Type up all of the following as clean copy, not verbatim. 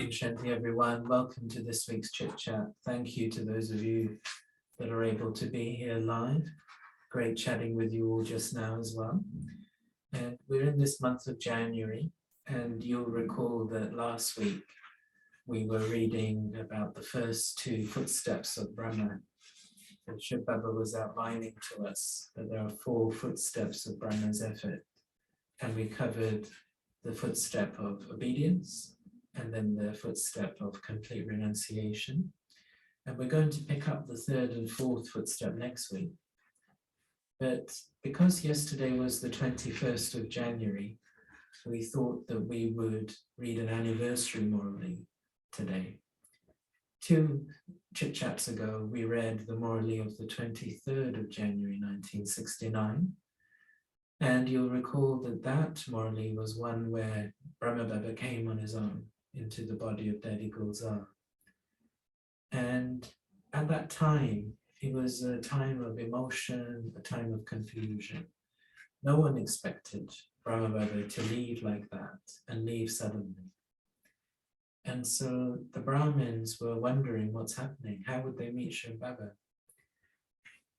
Shanti, everyone. Welcome to this week's Chit Chat. Thank you to those of you that are able to be here live. Great chatting with you all just now as well. And we're in this month of January, and you'll recall that last week we were reading about the first two footsteps of Brahma. And Shiv Baba was outlining to us that there are four footsteps of Brahma's effort. And we covered the footstep of obedience, and then the footstep of complete renunciation. And we're going to pick up the third and fourth footstep next week. But because yesterday was the 21st of January, we thought that we would read an anniversary Murli today. Two chit chats ago, we read the Murli of the 23rd of January, 1969. And you'll recall that that Murli was one where Brahma Baba came on his own into the body of Daddy Gulzar. And at that time, it was a time of emotion, a time of confusion. No one expected Brahma Baba to leave like that and leave suddenly. And so the Brahmins were wondering what's happening. How would they meet Shiv Baba?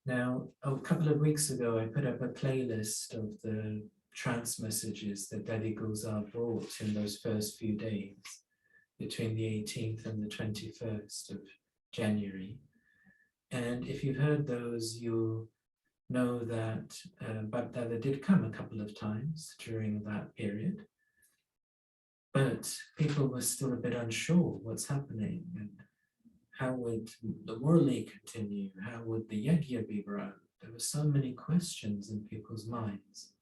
Now, a couple of weeks ago, I put up a playlist of the trance messages that Daddy Gulzar brought in those first few days between the 18th and the 21st of January. And if you've heard those, you'll know that Bab Dada did come a couple of times during that period. But people were still a bit unsure what's happening and how would the Murli continue? How would the Yajna be run? There were so many questions in people's minds.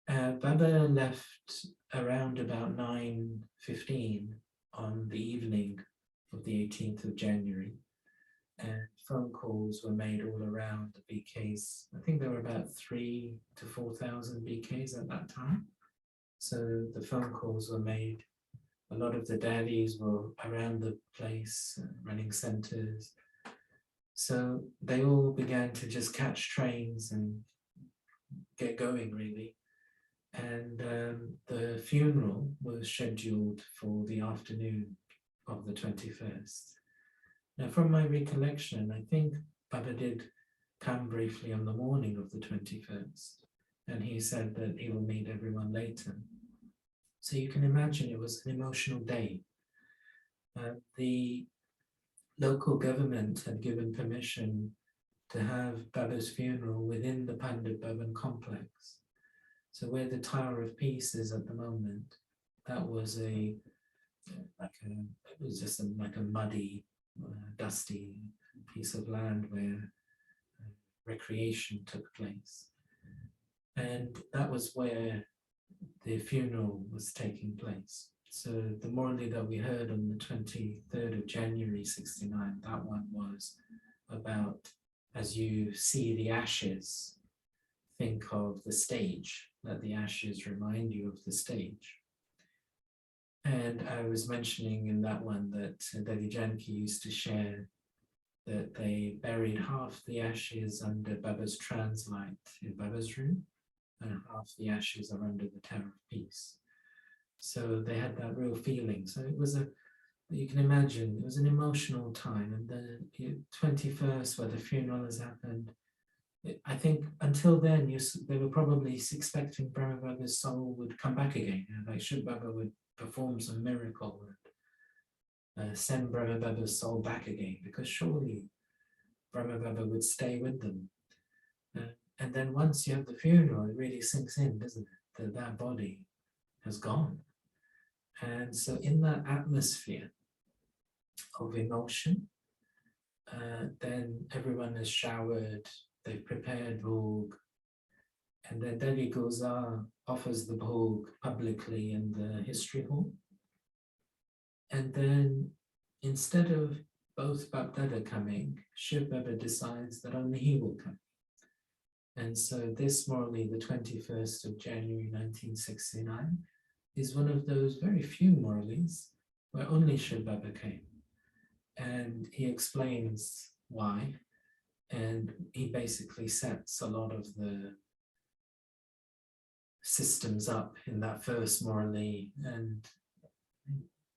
Baba left around about 9:15 on the evening of the 18th of January, and phone calls were made all around the BKs. I think there were about 3,000 to 4,000 BKs at that time. So the phone calls were made. A lot of the daddies were around the place, running centers. So they all began to just catch trains and get going, really. And the funeral was scheduled for the afternoon of the 21st. Now, from my recollection, I think Baba did come briefly on the morning of the 21st, and he said that he will meet everyone later. So you can imagine it was an emotional day. The local government had given permission to have Baba's funeral within the Pandit Bhavan complex. So where the Tower of Peace is at the moment, that was it was just like a muddy, dusty piece of land where recreation took place. And that was where the funeral was taking place. So the Murli that we heard on the 23rd of January 69, that one was about, as you see the ashes, think of the stage, let the ashes remind you of the stage. And I was mentioning in that one that Daddy Janki used to share that they buried half the ashes under Baba's translight in Baba's room, and half the ashes are under the Tower of Peace. So they had that real feeling. So it was you can imagine, it was an emotional time. And the 21st, where the funeral has happened, I think until then, they were probably expecting Brahma Baba's soul would come back again. Like Shiv Baba would perform some miracle and send Brahma Baba's soul back again, because surely Brahma Baba would stay with them. And then once you have the funeral, it really sinks in, doesn't it? That body has gone. And so in that atmosphere of emotion, then everyone is showered, they've prepared bhog, and then Daddy Gulzar offers the bhog publicly in the history hall. And then instead of both Bab Dada coming, Shiv Baba decides that only he will come. And so this Murli, the 21st of January 1969, is one of those very few Murlis where only Shiv Baba came. And he explains why. And he basically sets a lot of the systems up in that first Murli. And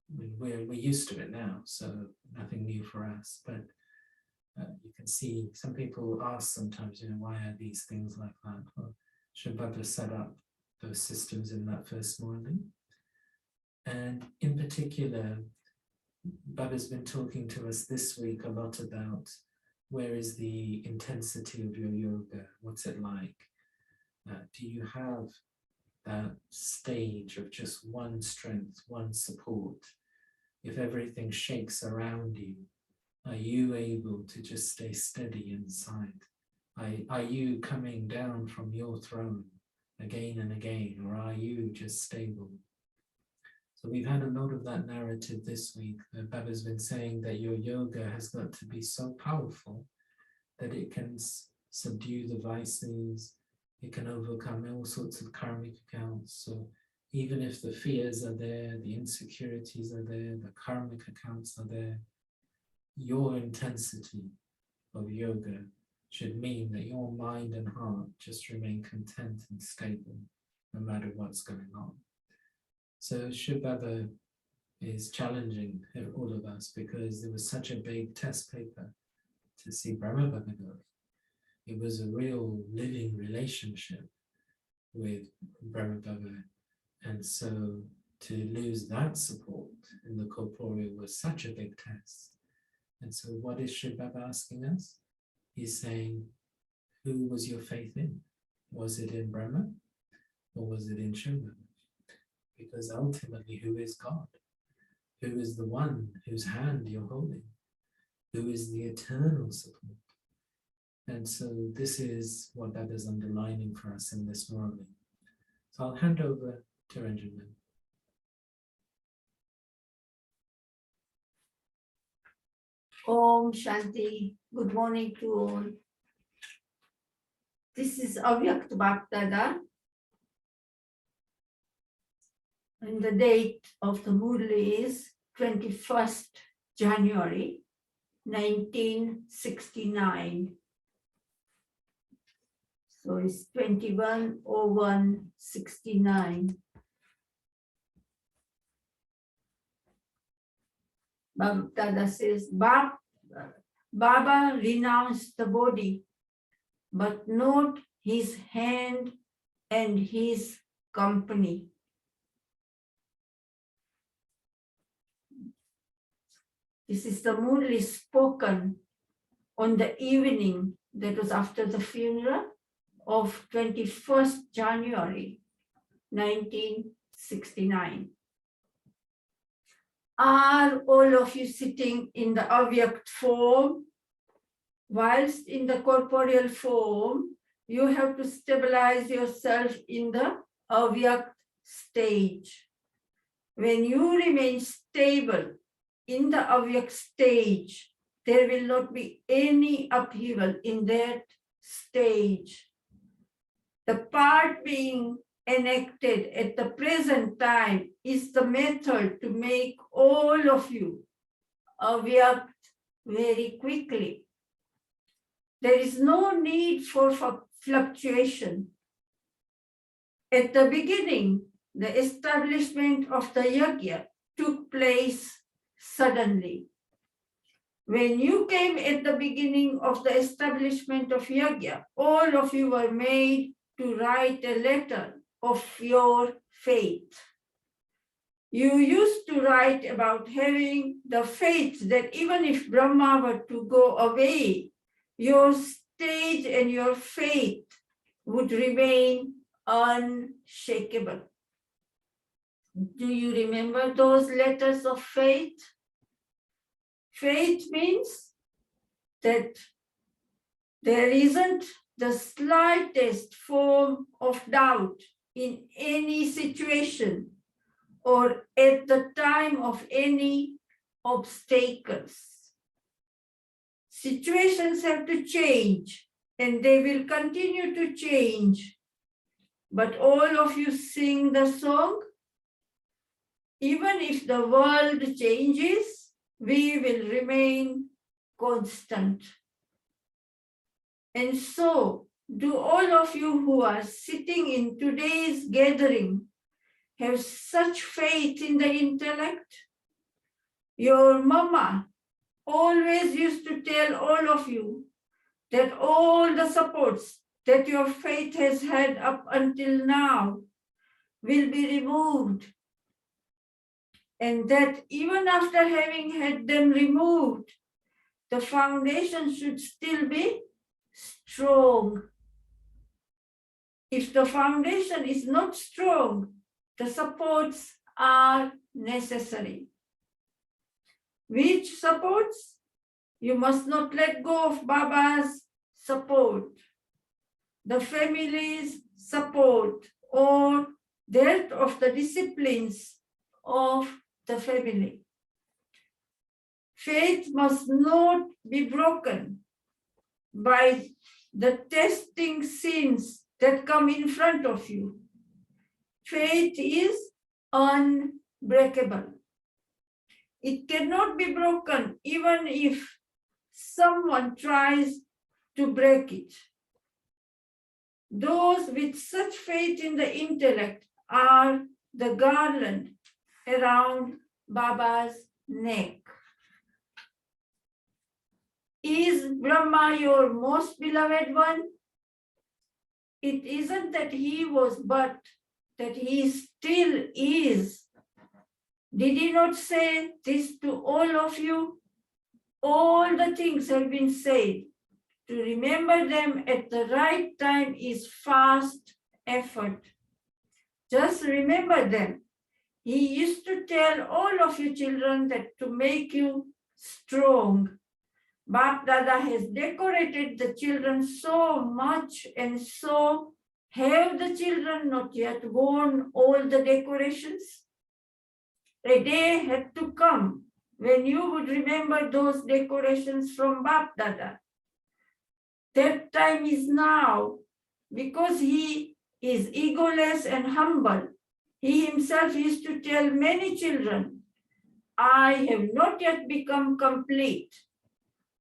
we're used to it now, so nothing new for us. But you can see some people ask sometimes, why are these things like that? Well, should Baba set up those systems in that first morning? And in particular, Baba's been talking to us this week a lot about where is the intensity of your yoga? What's it like? Do you have that stage of just one strength, one support? If everything shakes around you, are you able to just stay steady inside? Are you coming down from your throne again and again, or are you just stable? So we've had a lot of that narrative this week. Baba's been saying that your yoga has got to be so powerful that it can subdue the vices, it can overcome all sorts of karmic accounts. So even if the fears are there, the insecurities are there, the karmic accounts are there, your intensity of yoga should mean that your mind and heart just remain content and stable no matter what's going on. So Shiv Baba is challenging all of us because there was such a big test paper to see Brahma Baba go. It was a real living relationship with Brahma Baba. And so to lose that support in the corporeal was such a big test. And so what is Shiv Baba asking us? He's saying, who was your faith in? Was it in Brahma or was it in Shiv Baba? Because ultimately, who is God? Who is the one whose hand you're holding? Who is the eternal support? And so this is what that is underlining for us in this Murli. So I'll hand over to Ranjan. Om Shanti. Good morning to all. This is Avyakt Bhaktada. And the date of the Murli is 21st January 1969. So it's 21/01/69. Bhaktada says, Baba renounced the body, but not his hand and his company. This is the Murli spoken on the evening that was after the funeral of 21st January 1969. Are all of you sitting in the Avyakt form? Whilst in the corporeal form, you have to stabilize yourself in the Avyakt stage. When you remain stable in the Avyakt stage, there will not be any upheaval in that stage. The part being enacted at the present time is the method to make all of you Avyakt very quickly. There is no need for fluctuation. At the beginning, the establishment of the yajna took place suddenly. When you came at the beginning of the establishment of yajna, all of you were made to write a letter of your faith. You used to write about having the faith that even if Brahma were to go away, your stage and your faith would remain unshakable. Do you remember those letters of faith? Faith means that there isn't the slightest form of doubt in any situation or at the time of any obstacles. Situations have to change and they will continue to change. But all of you sing the song, even if the world changes, we will remain constant. And so, do all of you who are sitting in today's gathering have such faith in the intellect Your mama always used to tell all of you that all the supports that your faith has had up until now will be removed, and that even after having had them removed, the foundation should still be strong. If the foundation is not strong, the supports are necessary. Which supports? You must not let go of Baba's support, the family's support, or that of the disciplines of the family. Faith must not be broken by the testing sins that come in front of you. Faith is unbreakable. It cannot be broken even if someone tries to break it. Those with such faith in the intellect are the garland around Baba's neck. Is Brahma your most beloved one? It isn't that he was, but that he still is. Did he not say this to all of you? All the things have been said. To remember them at the right time is fast effort. Just remember them. He used to tell all of you children that to make you strong. Bap Dada has decorated the children so much, and so have the children not yet worn all the decorations? A day had to come when you would remember those decorations from Bap Dada. That time is now, because he is egoless and humble. He himself used to tell many children, I have not yet become complete.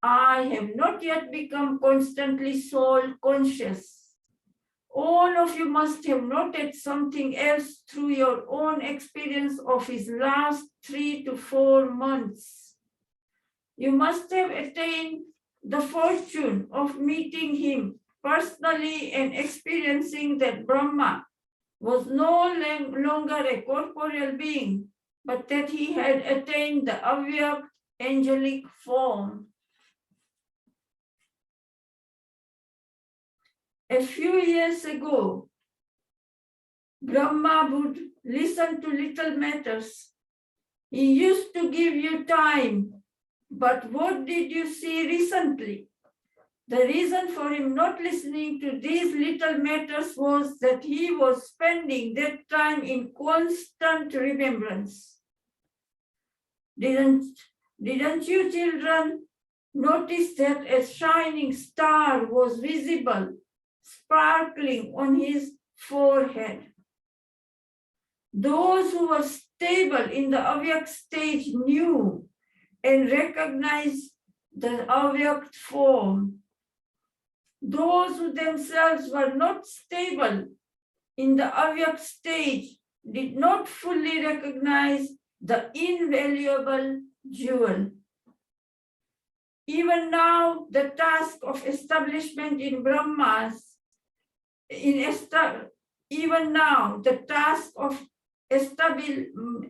I have not yet become constantly soul conscious. All of you must have noted something else through your own experience of his last 3 to 4 months. You must have attained the fortune of meeting him personally and experiencing that Brahma was no longer a corporeal being, but that he had attained the Avyakt angelic form. A few years ago, Brahma would listen to little matters. He used to give you time. But what did you see recently? The reason for him not listening to these little matters was that he was spending that time in constant remembrance. Didn't you children notice that a shining star was visible, sparkling on his forehead? Those who were stable in the Avyakt stage knew and recognized the Avyakt form. Those who themselves were not stable in the Avyakt stage did not fully recognize the invaluable jewel. Even now, the task of establishment in Brahmas, even now, the task of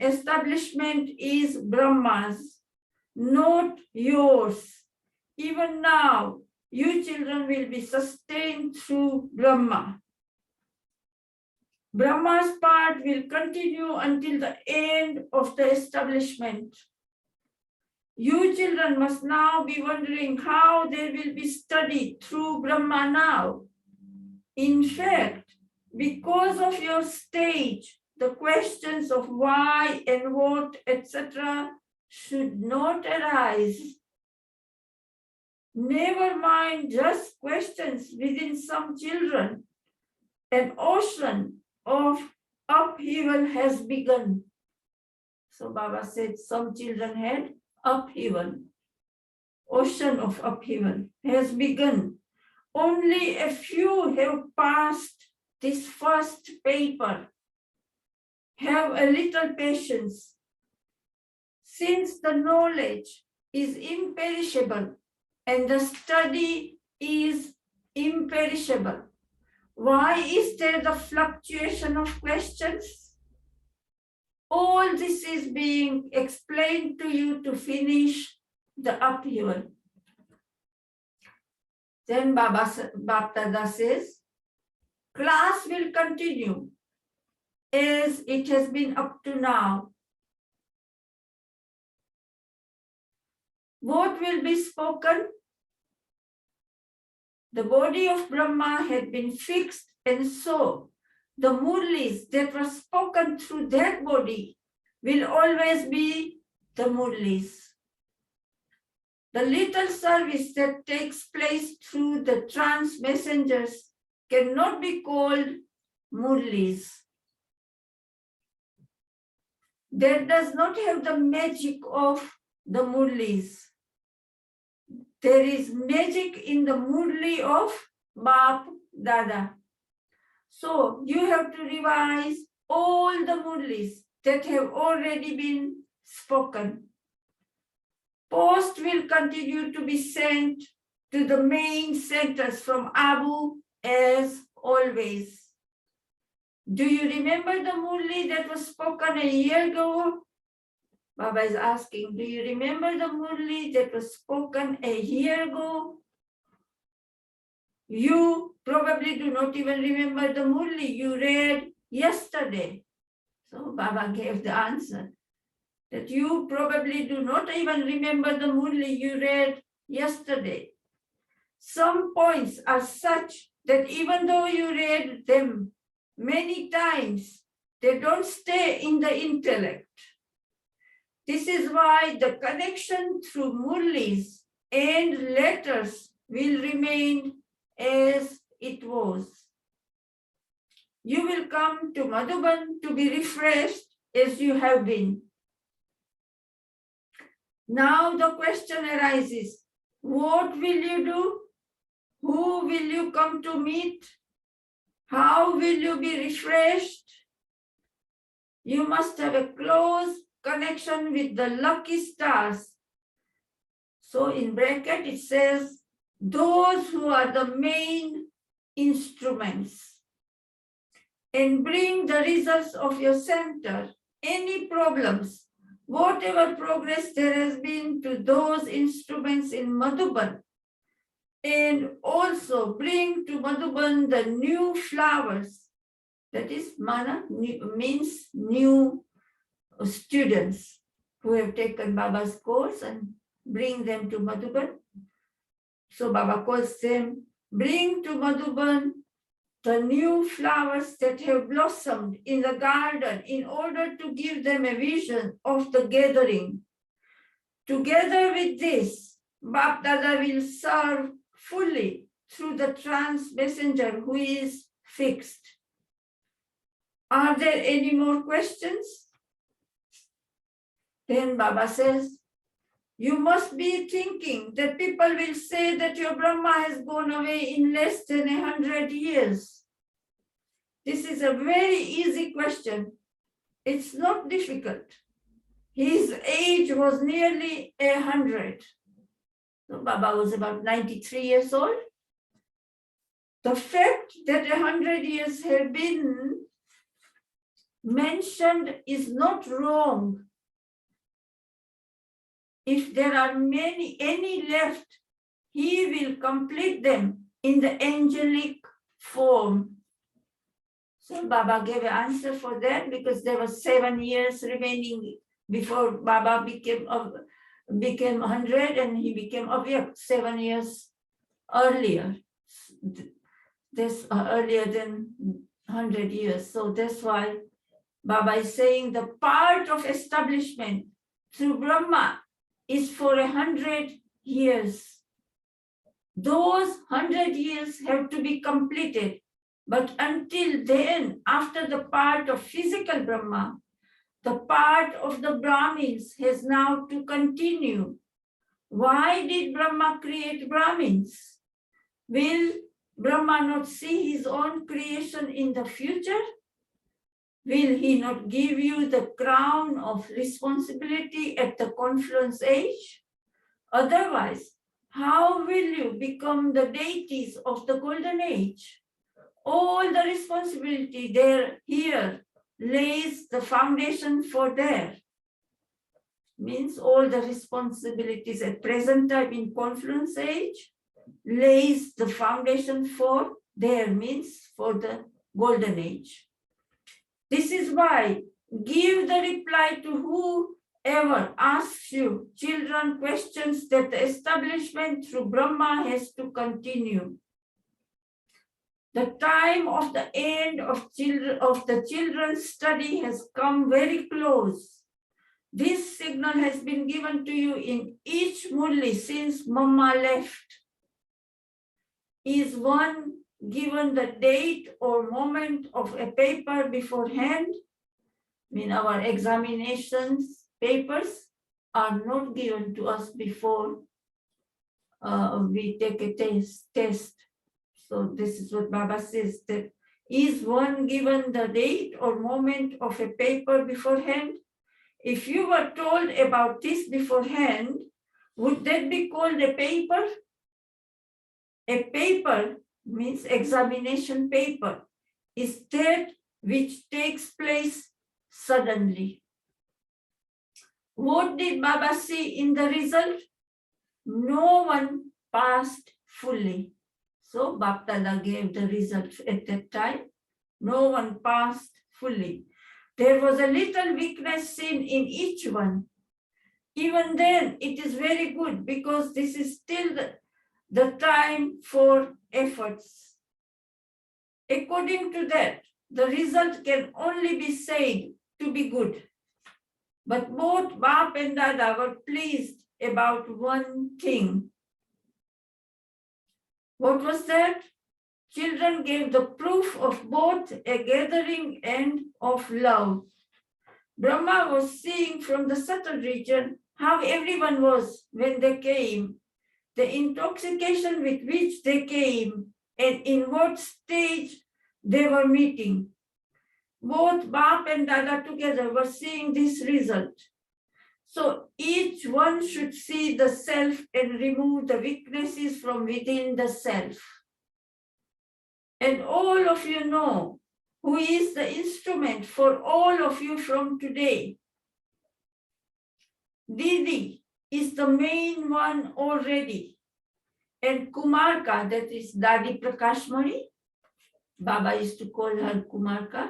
establishment is Brahma's, not yours. Even now, you children will be sustained through Brahma. Brahma's part will continue until the end of the establishment. You children must now be wondering how they will be studied through Brahma now. In fact, because of your stage, the questions of why and what, etc., should not arise. Never mind just questions within some children. An ocean of upheaval has begun. So Baba said some children had upheaval. Ocean of upheaval has begun. Only a few have passed this first paper. Have a little patience. Since the knowledge is imperishable and the study is imperishable, why is there the fluctuation of questions? All this is being explained to you to finish the upheaval. Then Bapdada says, class will continue as it has been up to now. What will be spoken? The body of Brahma had been fixed, and so the Murlis that were spoken through that body will always be the Murlis. The little service that takes place through the trance messengers cannot be called Murlis. That does not have the magic of the Murlis. There is magic in the Murli of Bap Dada. So you have to revise all the Murlis that have already been spoken. Post will continue to be sent to the main centers from Abu as always. Do you remember the Murli that was spoken a year ago? Baba is asking, do you remember the Murli that was spoken a year ago? You probably do not even remember the Murli you read yesterday. So Baba gave the answer that you probably do not even remember the Murli you read yesterday. Some points are such that even though you read them many times, they don't stay in the intellect. This is why the connection through Murlis and letters will remain as it was. You will come to Madhuban to be refreshed as you have been. Now the question arises, what will you do? Who will you come to meet? How will you be refreshed? You must have a close connection with the lucky stars. So in bracket it says, those who are the main instruments, and bring the results of your center, any problems, whatever progress there has been to those instruments in Madhuban, and also bring to Madhuban the new flowers. That is, mana means new students who have taken Baba's course and bring them to Madhuban. So Baba calls them, bring to Madhuban the new flowers that have blossomed in the garden in order to give them a vision of the gathering. Together with this, Bap Dada will serve fully through the trance messenger who is fixed. Are there any more questions? Then Baba says, you must be thinking that people will say that your Brahma has gone away in less than 100 years. This is a very easy question. It's not difficult. His age was nearly 100. So Baba was about 93 years old. The fact that 100 years have been mentioned is not wrong. If there are any left, he will complete them in the angelic form. So Baba gave an answer for that because there were 7 years remaining before Baba became 100 and he became Avyak 7 years earlier. This earlier than 100 years. So that's why Baba is saying the part of establishment through Brahma is for 100 years. Those 100 years have to be completed. But until then, after the part of physical Brahma, the part of the Brahmins has now to continue. Why did Brahma create Brahmins? Will Brahma not see his own creation in the future? Will he not give you the crown of responsibility at the confluence age? Otherwise, how will you become the deities of the golden age? All the responsibility there here lays the foundation for there. Means all the responsibilities at present time in confluence age lays the foundation for there, means for the golden age. This is why give the reply to whoever asks you children questions that the establishment through Brahma has to continue. The time of the end of the children's study has come very close. This signal has been given to you in each Murli since Mama left. Is one given the date or moment of a paper beforehand? In our examinations, papers are not given to us before we take a test. So this is what Baba says, that is one given the date or moment of a paper beforehand? If you were told about this beforehand, would that be called a paper? A paper means examination paper is that which takes place suddenly. What did Baba see in the result? No one passed fully. So Bapdada gave the result at that time. No one passed fully. There was a little weakness seen in each one. Even then, it is very good because this is still the time for efforts. According to that, the result can only be said to be good. But both Bap and Dada were pleased about one thing. What was that? Children gave the proof of both a gathering and of love. Brahma was seeing from the subtle region how everyone was when they came, the intoxication with which they came, and in what stage they were meeting. Both Bap and Dada together were seeing this result. So each one should see the self and remove the weaknesses from within the self. And all of you know who is the instrument for all of you from today. Didi is the main one already. And Kumarka, that is Dadi Prakashmani, Baba used to call her Kumarka.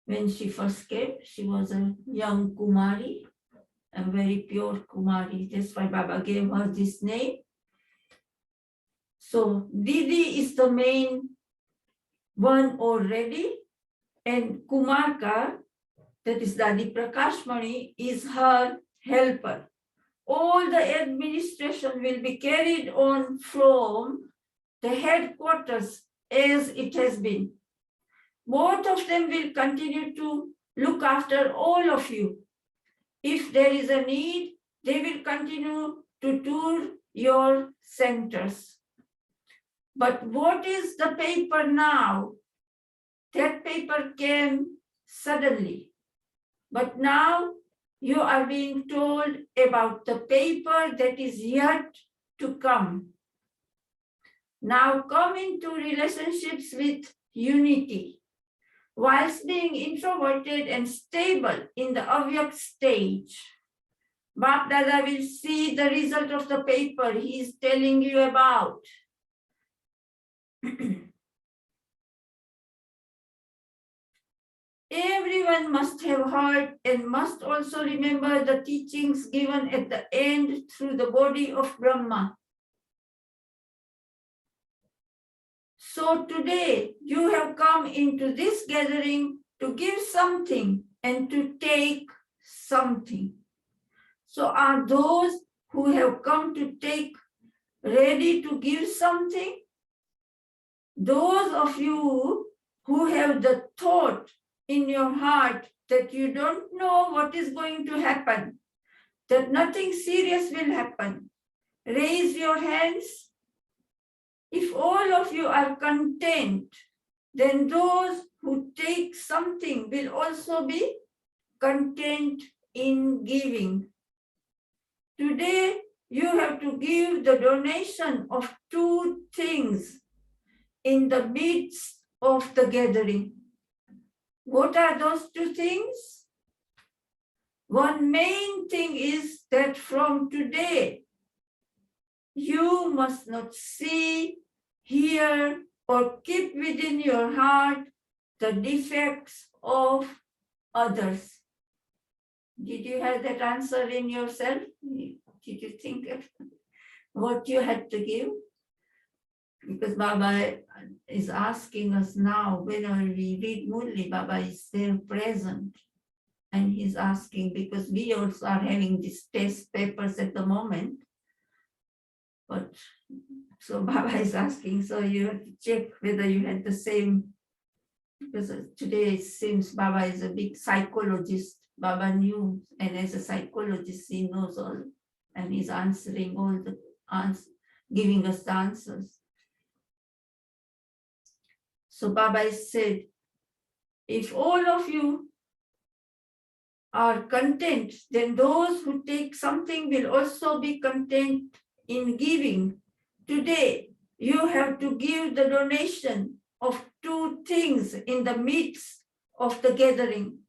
When she first came, she was a young Kumari, a very pure Kumari. That's why Baba gave her this name. So Didi is the main one already, and Kumarka, that is Dadi Prakashmani, is her helper. All the administration will be carried on from the headquarters as it has been. Both of them will continue to look after all of you. If there is a need, they will continue to tour your centers. But what is the paper now? That paper came suddenly. But now you are being told about the paper that is yet to come. Now come into relationships with unity. Whilst being introverted and stable in the Avyak stage, Bap Dada will see the result of the paper he is telling you about. Everyone must have heard and must also remember the teachings given at the end through the body of Brahma. So today you have come into this gathering to give something and to take something. So are those who have come to take ready to give something? Those of you who have the thought in your heart that you don't know what is going to happen, that nothing serious will happen, raise your hands. If all of you are content, then those who take something something will also be content in giving. Today, you have to give the donation of 2 things in the midst of the gathering. What are those 2 things? One main thing is that from today, you must not see, hear, or keep within your heart the defects of others. Did you have that answer in yourself? Did you think of what you had to give? Because Baba is asking us now, whenever we read Murli, Baba is there present. And he's asking, because we also are having these test papers at the moment. But so Baba is asking, so you have to check whether you had the same, because today it seems Baba is a big psychologist. Baba knew, and as a psychologist, he knows all, and he's answering all the answers, giving us the answers. So Baba said, if all of you are content, then those who take something will also be content in giving. Today, you have to give the donation of 2 things in the midst of the gathering.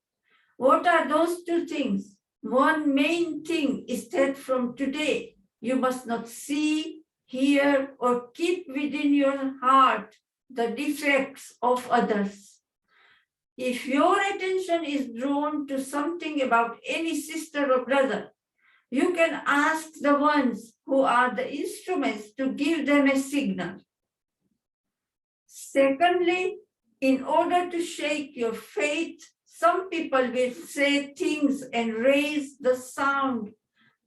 What are those 2 things? One main thing is that from today, you must not see, hear, or keep within your heart the defects of others. If your attention is drawn to something about any sister or brother, you can ask the ones who are the instruments to give them a signal. Secondly, in order to shake your faith, some people will say things and raise the sound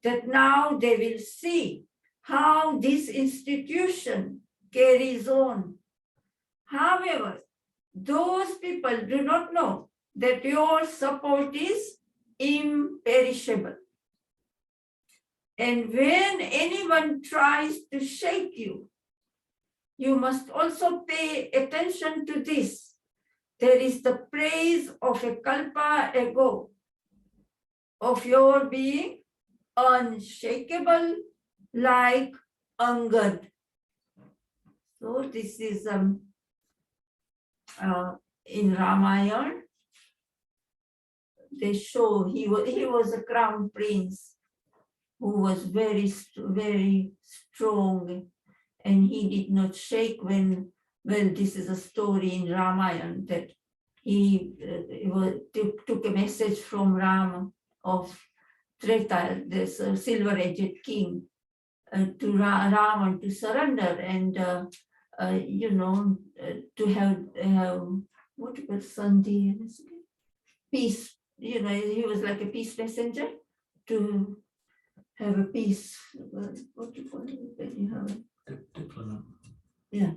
that now they will see how this institution carries on. However, those people do not know that your support is imperishable. And when anyone tries to shake you, you must also pay attention to this. There is the praise of a kalpa ago of your being unshakable like Angad. So this is in Ramayana. They show he was a crown prince who was very strong, and he did not shake when, well, this is a story in Ramayana that he took a message from Rama of Treta, this silver-edged king, to Ravan to surrender and to have what you call Sandhi, peace. He was like a peace messenger to have a peace. What do you call it when you have a diplomat? Yeah.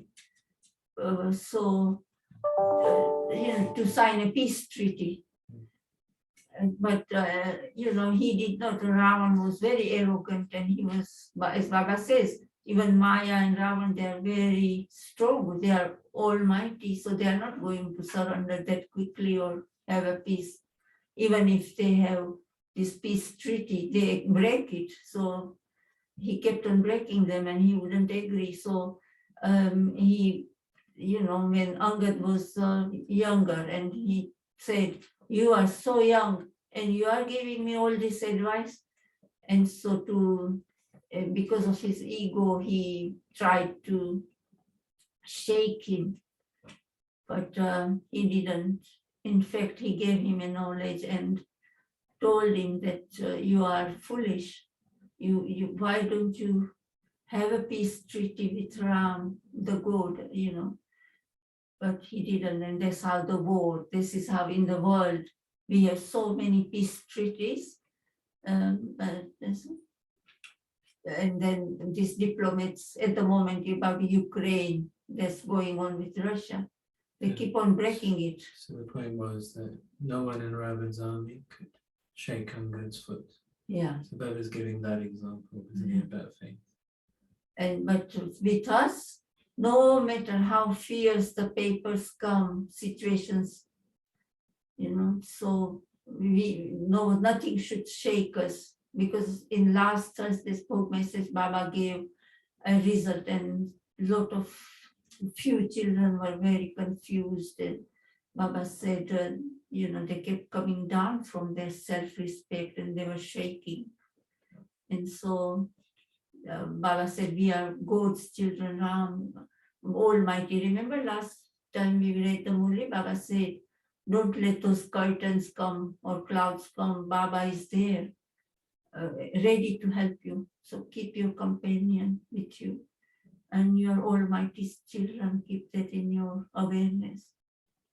To sign a peace treaty. But he did not. Ravan was very arrogant, and he was, as Baba says, even Maya and Ravan, they are very strong. They are almighty, so they are not going to surrender that quickly or have a peace. Even if they have this peace treaty, they break it. So he kept on breaking them, and he wouldn't agree. So he, when Angad was younger, and he said, "You are so young, and you are giving me all this advice." And so because of his ego, he tried to shake him, but he didn't. In fact, he gave him a knowledge and told him that you are foolish. Why don't you have a peace treaty with Ram, the god, But he didn't, and that's how this is how in the world we have so many peace treaties. And then these diplomats at the moment about Ukraine, that's going on with Russia. They keep on breaking it. So the point was that no one in Ravan's army could shake Angad's foot. Yeah. So Baba's giving that example, isn't it, about faith? But with us, no matter how fierce the papers come, situations, So we know nothing should shake us, because in last Thursday's book message, Baba gave a result, and lot of few children were very confused, and Baba said, they kept coming down from their self-respect and they were shaking. And so Baba said, we are God's children, Ram, Almighty. Remember last time we read the Murli, Baba said, don't let those curtains come or clouds come. Baba is there, ready to help you. So keep your companion with you. And your Almighty's children, keep that in your awareness.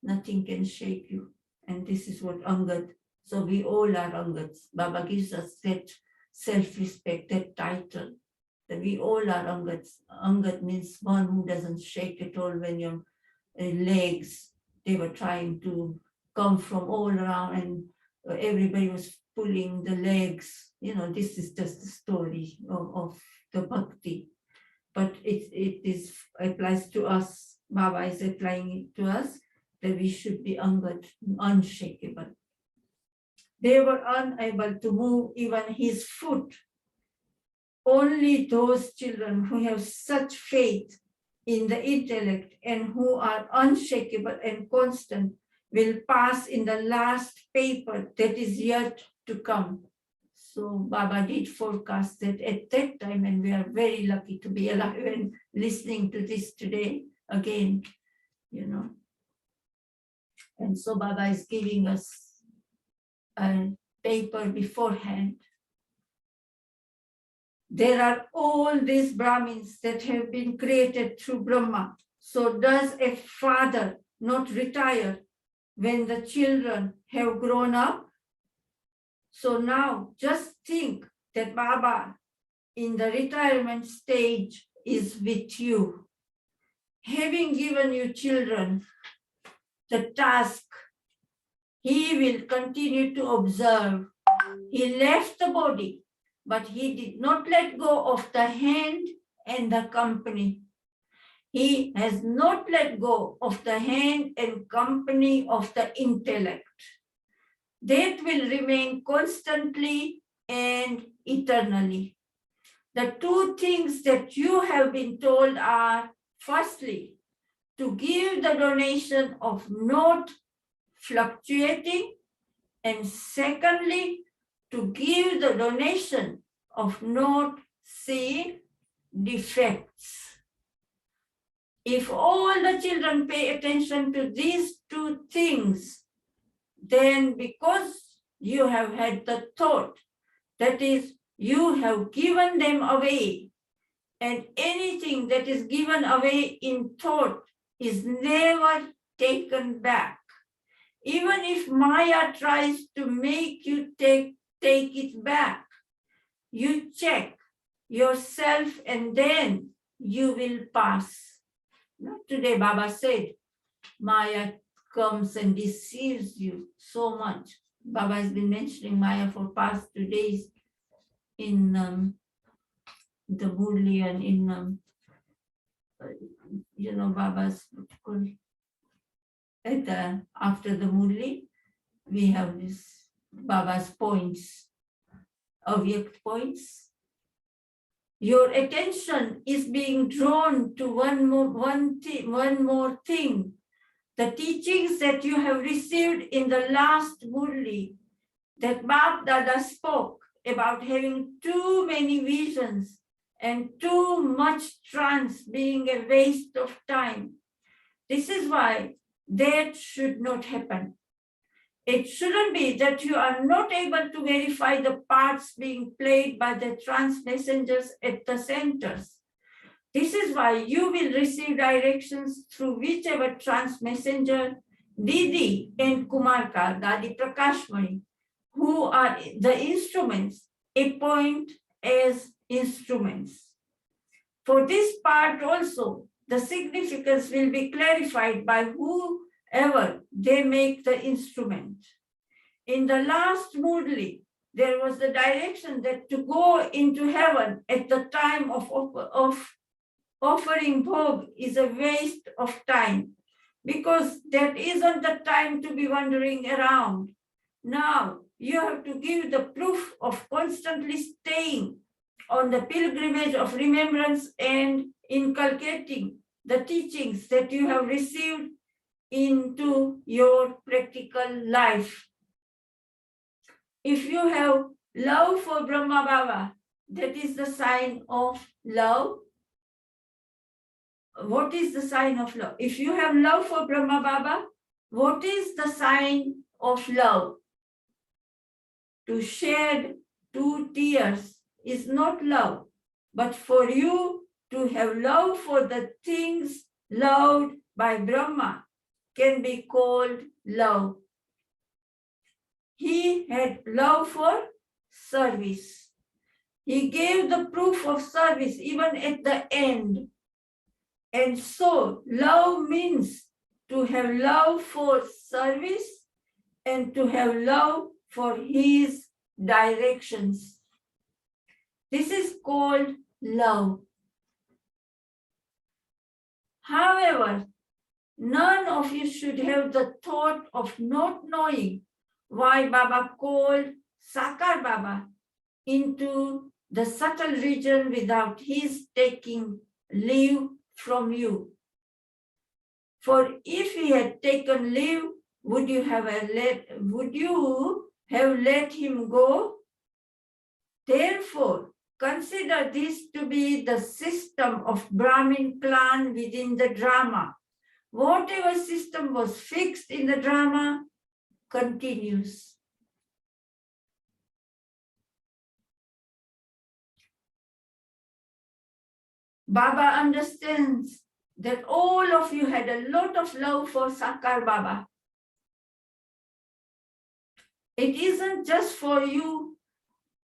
Nothing can shake you. And this is what Angad. So we all are Angads. Baba gives us that self-respect, that title, that we all are Angads. Angad means one who doesn't shake at all when your legs, they were trying to come from all around and everybody was pulling the legs. This is just the story of the bhakti. But it applies to us. Baba is applying it to us, that we should be Angad, unshakable. They were unable to move even his foot. Only those children who have such faith in the intellect and who are unshakable and constant will pass in the last paper that is yet to come. So Baba did forecast that at that time, and we are very lucky to be alive and listening to this today again, And so Baba is giving us a paper beforehand. There are all these Brahmins that have been created through Brahma. So does a father not retire when the children have grown up? So now just think that Baba in the retirement stage is with you. Having given you children the task, he will continue to observe. He left the body, but he did not let go of the hand and the company. He has not let go of the hand and company of the intellect. That will remain constantly and eternally. The two things that you have been told are, firstly, to give the donation of not fluctuating, and secondly, to give the donation of not seeing defects. If all the children pay attention to these two things, then because you have had the thought, that is, you have given them away, and anything that is given away in thought is never taken back. Even if Maya tries to make you take it back, you check yourself and then you will pass. Today Baba said, Maya comes and deceives you so much. Baba has been mentioning Maya for past 2 days in the Murli and in, Baba's after the Murli, we have this Baba's points, Avyakt points. Your attention is being drawn to one more thing. The teachings that you have received in the last Murli, that Bap Dada spoke about having too many visions and too much trance being a waste of time. This is why that should not happen. It shouldn't be that you are not able to verify the parts being played by the trance messengers at the centers. This is why you will receive directions through whichever trance messenger, Didi and Kumarka, Dadi Prakashmani, who are the instruments, appoint as instruments. For this part also, the significance will be clarified by whoever they make the instrument. In the last Murli, there was the direction that to go into heaven at the time of offering bhog is a waste of time. because that isn't the time to be wandering around. Now you have to give the proof of constantly staying on the pilgrimage of remembrance and inculcating the teachings that you have received into your practical life. If you have love for Brahma Baba, that is the sign of love. What is the sign of love? If you have love for Brahma Baba, what is the sign of love? To shed 2 tears is not love, but for you to have love for the things loved by Brahma can be called love. He had love for service. He gave the proof of service even at the end. And so love means to have love for service and to have love for his directions. This is called love. However, none of you should have the thought of not knowing why Baba called Sakar Baba into the subtle region without his taking leave from you. For if he had taken leave, would you have let him go? Therefore, consider this to be the system of Brahmin clan within the drama. Whatever system was fixed in the drama continues. Baba understands that all of you had a lot of love for Sakar Baba. It isn't just for you,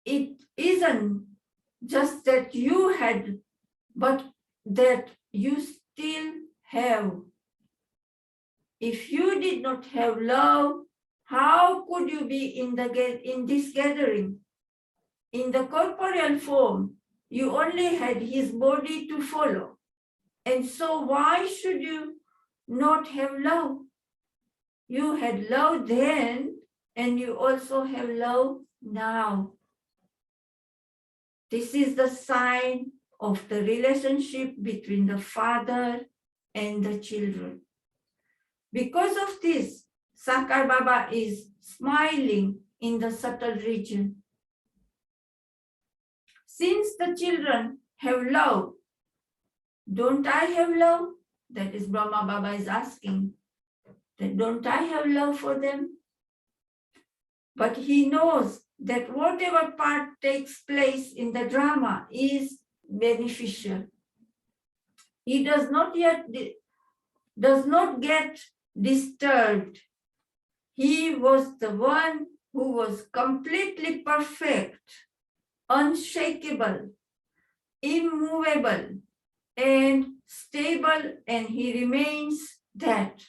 it isn't just that you had, but that you still have. If you did not have love, how could you be in this gathering? In the corporeal form, you only had his body to follow. And so why should you not have love? You had love then, and you also have love now. This is the sign of the relationship between the father and the children. Because of this, Sakar Baba is smiling in the subtle region. Since the children have love, don't I have love? That is Brahma Baba is asking. That don't I have love for them? But he knows that whatever part takes place in the drama is beneficial. He does not get disturbed. He was the one who was completely perfect, unshakable, immovable, and stable, and he remains that.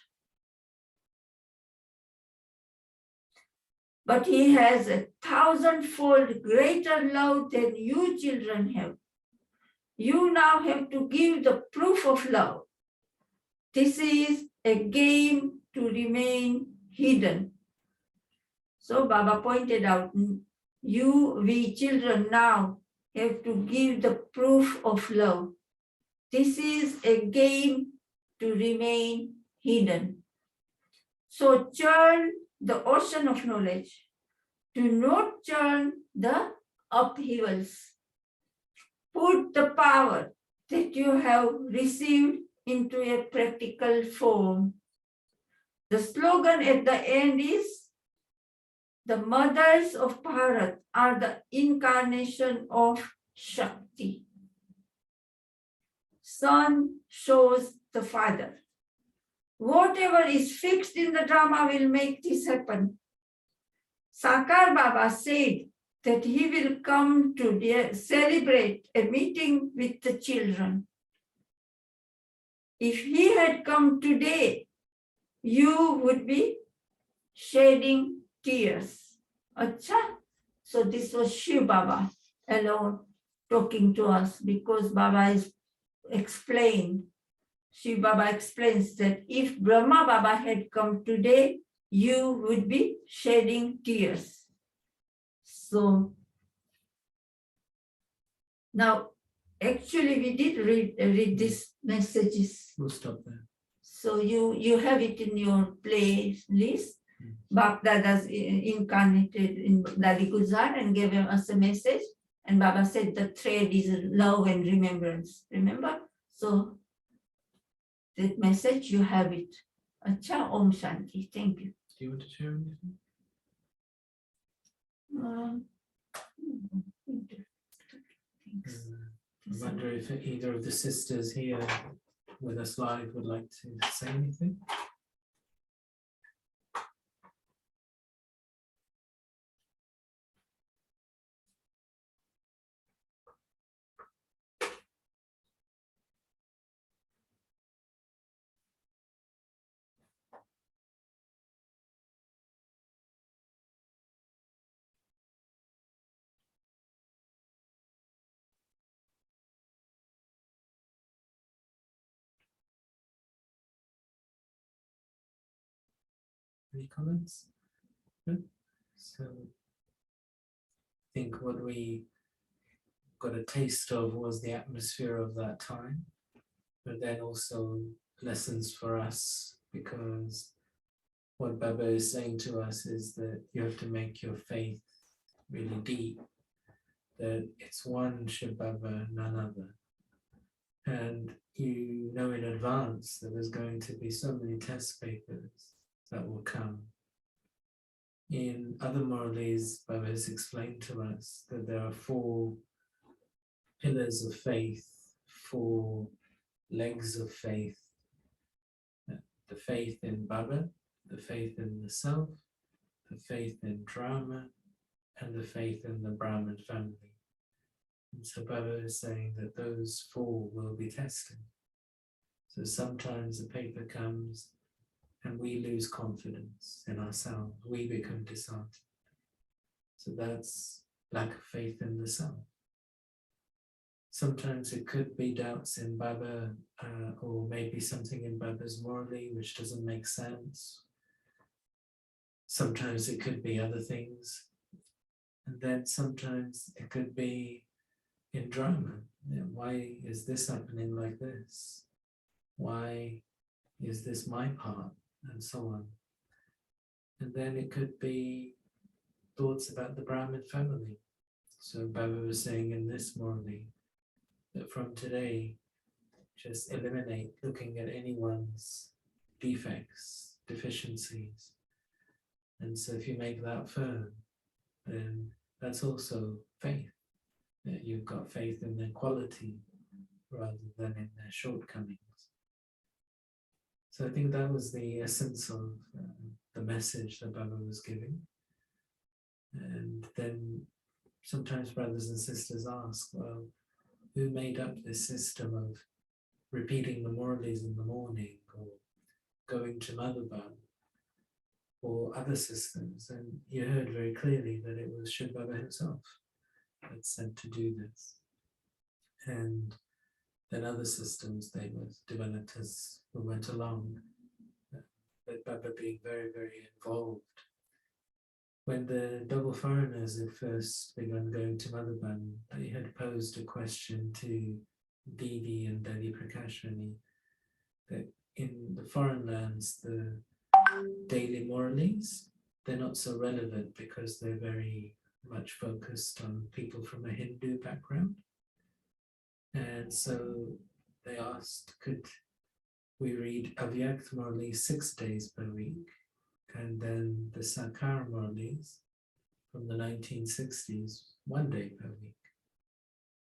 But he has a 1,000-fold greater love than you children have. You now have to give the proof of love. This is a game to remain hidden. So Baba pointed out, we children now have to give the proof of love. This is a game to remain hidden. So churn the ocean of knowledge. Do not churn the upheavals. Put the power that you have received into a practical form. The slogan at the end is, the mothers of Bharat are the incarnation of Shakti. Son shows the father. Whatever is fixed in the drama will make this happen. Sakar Baba said that he will come to celebrate a meeting with the children. If he had come today, you would be shedding tears. Acha? So this was Shiv Baba alone talking to us, because Baba is explained Shiv Baba explains that if Brahma Baba had come today, you would be shedding tears. So now, actually, we did read these messages. We'll stop there. So you have it in your playlist. Bap Dada's incarnated in Dadi Guzar and gave us a message. And Baba said the thread is love and remembrance. Remember? So that message, you have it. Acha, Om Shanti. Thank you. Do you want to share anything? Thanks. I wonder if either of the sisters here with us live would like to say anything. Any comments? Good. So I think what we got a taste of was the atmosphere of that time, but then also lessons for us, because what Baba is saying to us is that you have to make your faith really deep, that it's one Shiv Baba, none other. And you know in advance that there's going to be so many test papers that will come. In other Murlis, Baba has explained to us that there are 4 pillars of faith, 4 legs of faith. The faith in Baba, the faith in the self, the faith in drama, and the faith in the Brahman family. And so Baba is saying that those 4 will be tested. So sometimes the paper comes and we lose confidence in ourselves. We become disheartened. So that's lack of faith in the self. Sometimes it could be doubts in Baba, or maybe something in Baba's Murli which doesn't make sense. Sometimes it could be other things. And then sometimes it could be in drama. Why is this happening like this? Why is this my part? And so on. And then it could be thoughts about the Brahmin family. So Baba was saying in this Murli that from today, just eliminate looking at anyone's defects, deficiencies. And so if you make that firm, then that's also faith. That you've got faith in their quality rather than in their shortcomings. So I think that was the essence of the message that Baba was giving. And then sometimes brothers and sisters ask, well, who made up this system of repeating the Murlis in the morning or going to Madhuban or other systems? And you heard very clearly that it was Shiv Baba himself that said to do this. And then other systems, they were developed as we went along, but Baba being very, very involved. When the double foreigners had first begun going to Madhuban, they had posed a question to Didi and Dadi Prakashani that in the foreign lands, the daily Murlis, they're not so relevant because they're very much focused on people from a Hindu background. And so they asked, could we read Avyakt Murli 6 days per week? And then the Sakar Murlis from the 1960s, 1 day per week.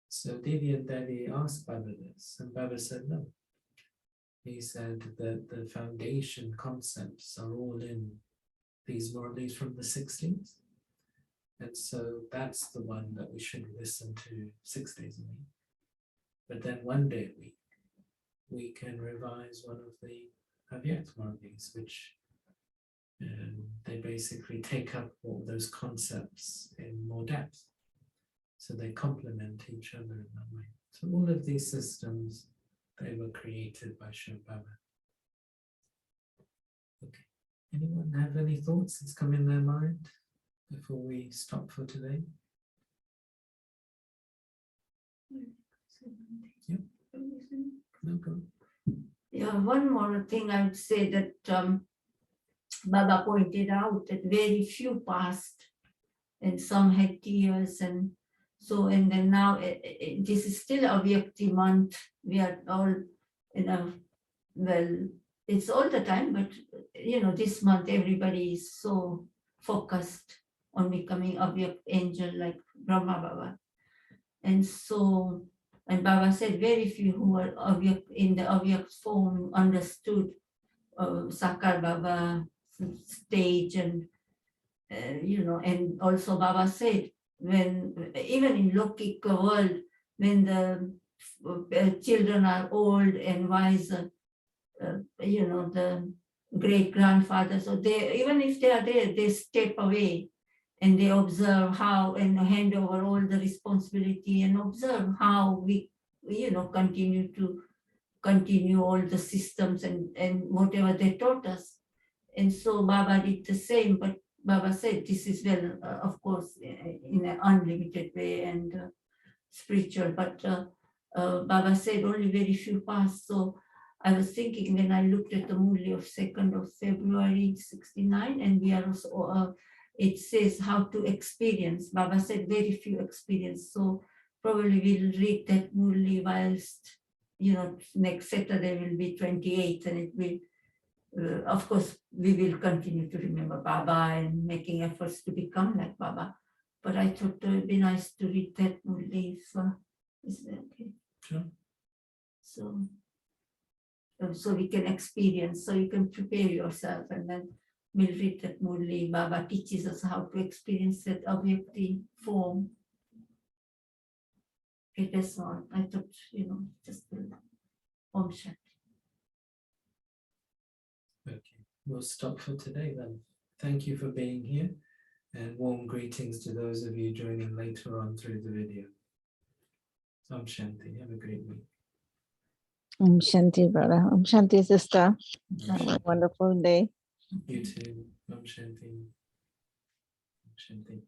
So Didi and Daddy asked Baba this, and Baba said no. He said that the foundation concepts are all in these Murlis from the 60s. And so that's the one that we should listen to 6 days a week. But then 1 day a week, we can revise one of the Avyakt Murlis, which they basically take up all those concepts in more depth. So they complement each other in that way. So all of these systems they were created by Shiv Baba. Okay. Anyone have any thoughts that's come in their mind before we stop for today? Yep. No, go. Yeah, one more thing I would say that Baba pointed out that very few passed and some had tears, and so, and then now this is still a Vyakti month. We are all, well, it's all the time, but this month everybody is so focused on becoming a Vyakt angel like Brahma Baba. And so, and Baba said very few who were in the Avyakt form understood Sakar Baba stage, and and also Baba said, when even in Lokika world, when the children are old and wise, the great grandfathers, so they, even if they are there, they step away and they observe how, and hand over all the responsibility and observe how we continue all the systems and whatever they taught us. And so Baba did the same, but Baba said this is, well, of course, in an unlimited way and spiritual, but Baba said only very few passed. So I was thinking, when I looked at the Murli of 2nd of February 69, and we are also, it says how to experience. Baba said very few experience. So probably we'll read that Murli whilst, next Saturday will be 28th, and it will, of course, we will continue to remember Baba and making efforts to become like Baba. But I thought it would be nice to read that Murli. So is that okay? Sure. So we can experience, so you can prepare yourself, and then we'll read that Murli. Baba teaches us how to experience that Avyakti form. Okay, that's all. I thought, just Om Shanti. Okay, we'll stop for today then. Thank you for being here, and warm greetings to those of you joining later on through the video. Om Shanti. Have a great week. Om Shanti, brother. Om Shanti, sister. Om Have a Shanti. wonderful day. You too. Om Shanti. Om Shanti.